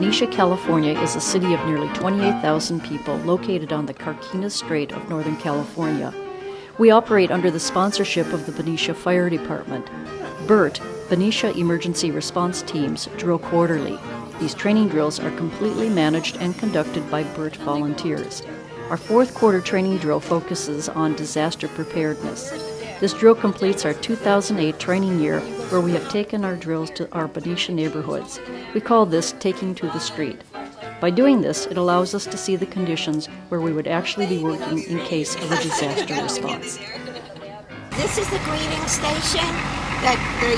Benicia, California is a city of nearly 28,000 people located on the Carquinez Strait of Northern California. We operate under the sponsorship of the Benicia Fire Department. BERT, Benicia Emergency Response Teams, drill quarterly. These training drills are completely managed and conducted by BERT volunteers. Our fourth quarter training drill focuses on disaster preparedness. This drill completes our 2008 training year, where we have taken our drills to our Benicia neighborhoods. We call this taking to the street. By doing this, it allows us to see the conditions where we would actually be working in case of a disaster response. This is the greeting station that the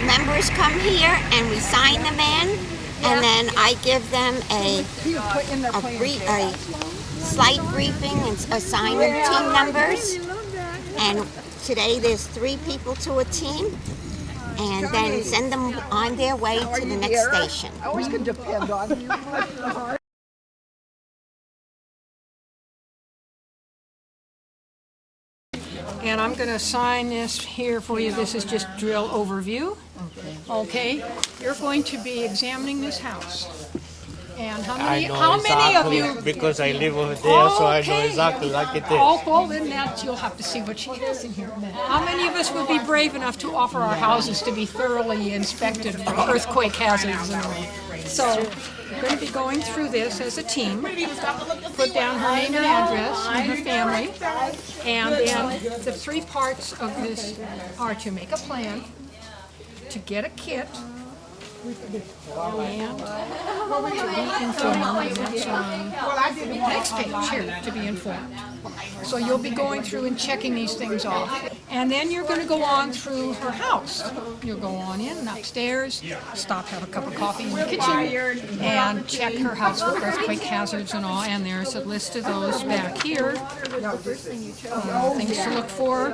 members come here and we sign them in, and then I give them a slight briefing and assign them team numbers. And today there's 3 people to a team, and then send them on their way to the next station. I always can depend on you. And I'm going to sign this here for you. This is just drill overview. Okay. You're going to be examining this house. And how many of you? Because I live over there, so I know exactly like it is. Oh, well, then you'll have to see what she has in here. How many of us would be brave enough to offer our houses to be thoroughly inspected for earthquake hazards and all? So we're going to be going through this as a team. Put down her name and address and her family. And then the 3 parts of this are to make a plan, to get a kit, and to be informed. That's on the next page here, to be informed. So you'll be going through and checking these things off. And then you're going to go on through her house. You'll go on in and upstairs, stop, have a cup of coffee in the kitchen, and check her house for earthquake hazards and all. And there's a list of those back here. Things to look for.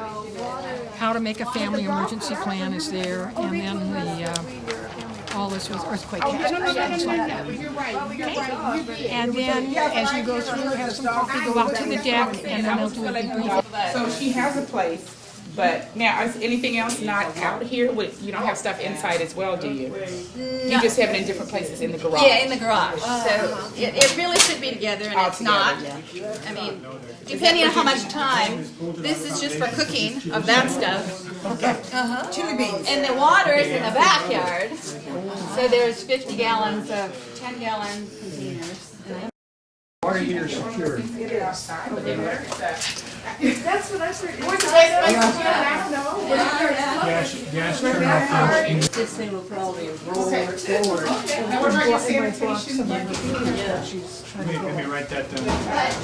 How to make a family emergency plan is there. And then the all this with earthquake hazards, things like that. Okay? And then, as you go through, have some coffee, go out to the deck, and then they'll do a debrief. So she has a place, but now is anything else not out here? You don't have stuff inside as well, do you? You just have it in different places in the garage? Yeah, in the garage. So it really should be together, and it's not. I mean, depending on how much time, this is just for cooking of that stuff. Chili beans. And the water is in the backyard. So there's 50 gallons of 10-gallon containers. Water heater secured. It is. That's what I said. Gas turn off. This thing will probably roll forward. And what about your sanitation? Let me write that down.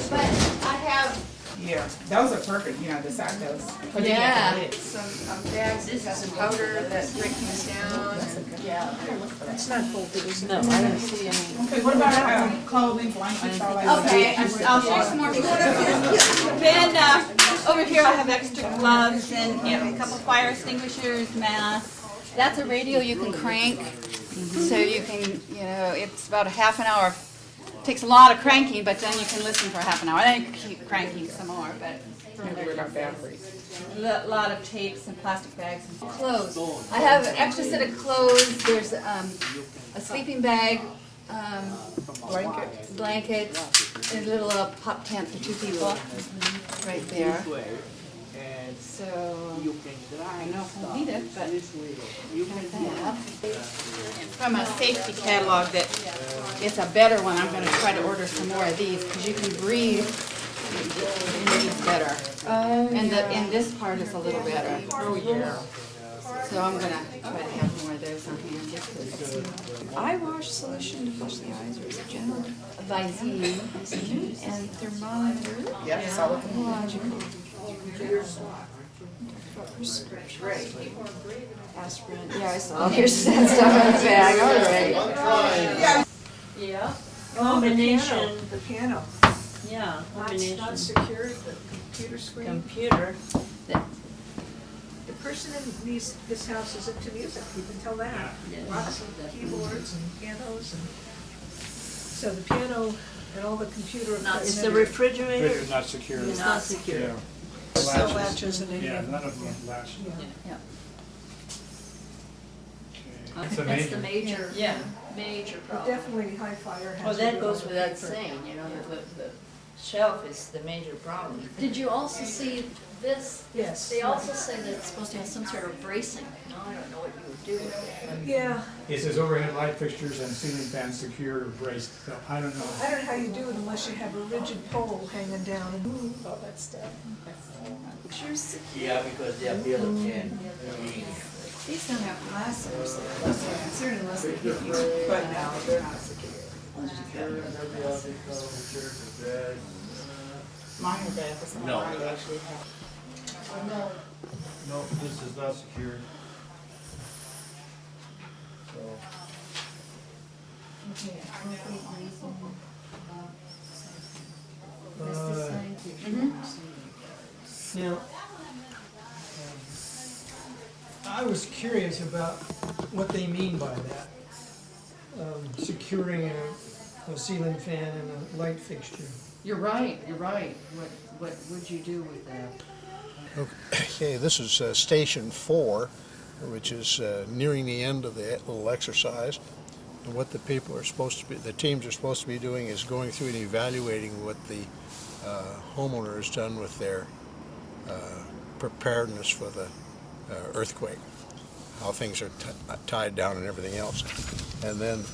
But I have. Yeah, those are perfect, the side those. Yeah. Some bags, this is some powder that breaks things down. It's not folded, is it? No, I don't see any. Okay, what about clothing, blankets, all that? Okay, I'll share some more. Then over here I have extra gloves and a couple fire extinguishers, masks. That's a radio you can crank, so you can, it's about a half an hour. Takes a lot of cranking, but then you can listen for half an hour. Then you can keep cranking some more, but Worry about batteries. a lot of tapes and plastic bags and clothes. I have an extra set of clothes. There's a sleeping bag, blankets, and a little pop tent for 2 people right there. So I don't know if we'll need it, but from a safety catalog that it's a better one. I'm going to try to order some more of these because you can breathe in these better. And this part is a little better. Oh yeah. So I'm going to try to have more of those on hand just because. Eye wash solution to flush the eyes, or is it general? Visine And thermometer. Yeah, solid. Prescription. Aspirin. Yeah, I saw. Here's that stuff in the bag. All right. Yeah. Combination. The piano. Yeah. Not secured, the computer screen. Computer. The person in this house is into music, you can tell that. Lots of keyboards and pianos. So the piano and all the computer equipment. Is the refrigerator? Not secure. It's not secure. Yeah. Still latches and Yeah, none of them latch. Yeah. Okay. That's the major. Yeah. Major problem. Definitely high fire hazard. Well, that goes on without paper. saying, you know, the shelf is the major problem. Did you also see this? Yes. They also say that it's supposed to have some sort of bracing. No, I don't know what you would do with it. Yeah, It says overhead light fixtures and ceiling fans secured or braced, so I don't know. I don't know how you do it unless you have a rigid pole hanging down and move all that stuff. Yeah, because they are built in. These don't have glass or something, unless they hit you. But no, they're not secure. Mine are bad, that's not No. mine actually have. No, this is not secured. So, Now, I was curious about what they mean by that. Securing a ceiling fan and a light fixture. You're right, you're right. What would you do with that? Okay, this is Station 4, which is nearing the end of the little exercise. And what the people are supposed to be, the teams are supposed to be doing is going through and evaluating what the homeowner has done with their preparedness for the earthquake, how things are tied down and everything else. And then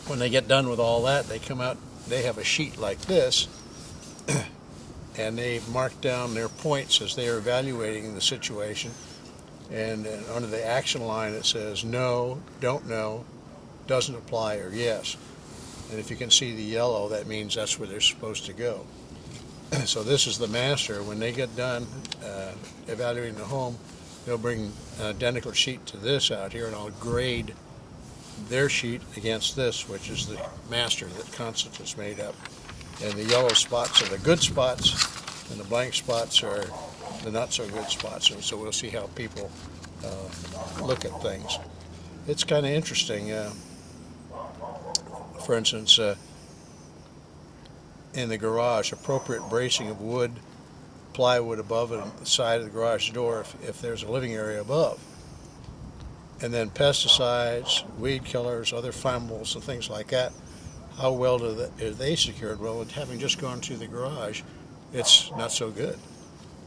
when they get done with all that, they come out, they have a sheet like this, and they mark down their points as they are evaluating the situation. And under the action line it says no, don't know, doesn't apply, or yes. And if you can see the yellow, that means that's where they're supposed to go. So this is the master. When they get done evaluating the home, they'll bring an identical sheet to this out here, and I'll grade their sheet against this, which is the master that Constance has made up. And the yellow spots are the good spots, and the blank spots are the not so good spots. And so we'll see how people look at things. It's kind of interesting. For instance, in the garage, appropriate bracing of wood, plywood above and the side of the garage door if there's a living area above. And then pesticides, weed killers, other flammables and things like that. How well are they secured? Well, having just gone through the garage, it's not so good.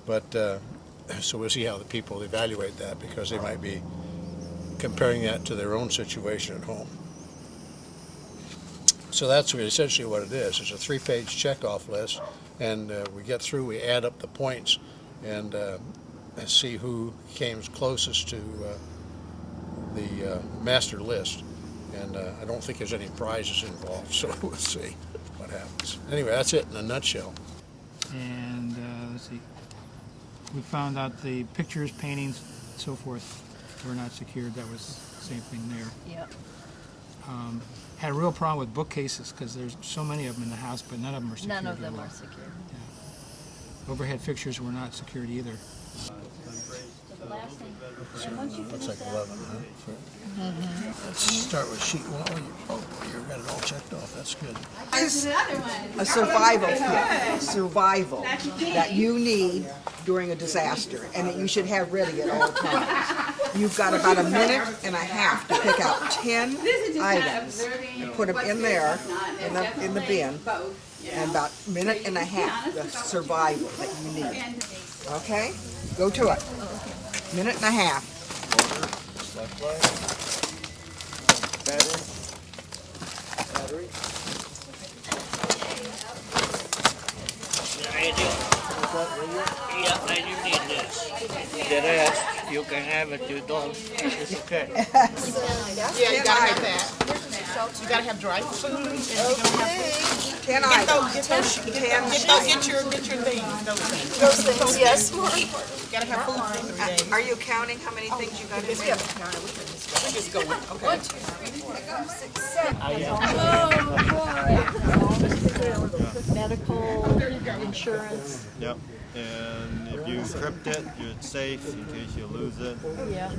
But so we'll see how the people evaluate that, because they might be comparing that to their own situation at home. So that's essentially what it is. It's a 3-page checkoff list, and we get through, we add up the points, and see who came closest to the master list. And I don't think there's any prizes involved, so we'll see what happens. Anyway, that's it in a nutshell. And let's see, we found out the pictures, paintings, so forth were not secured. That was the same thing there. Yep. Had a real problem with bookcases because there's so many of them in the house, but none of them are secured. None of them really. are secure. Yeah. Overhead fixtures were not secured either. Looks like 11, huh? Let's start with sheet 1. Oh, you've got it all checked off. That's good. There's another one. A survival kit, survival that you need during a disaster, and that you should have ready at all times. You've got about a minute and a half to pick out 10 items and put them in there, in the bin, and about a minute and a half, the survival that you need. Okay? Go to it. Minute and a half. Battery. Yeah, and you need this. The rest, you can have it, you don't. It's okay. Yeah, you gotta have that. You gotta have dry food, and you're gonna have 10 items. get your things, those things. Those things, yes, Mark. You gotta have food for 3 days. Are you counting how many things you got in there? We're just going, okay. Medical, insurance. yep. And if you encrypt it, you're safe in case you lose it. Yeah.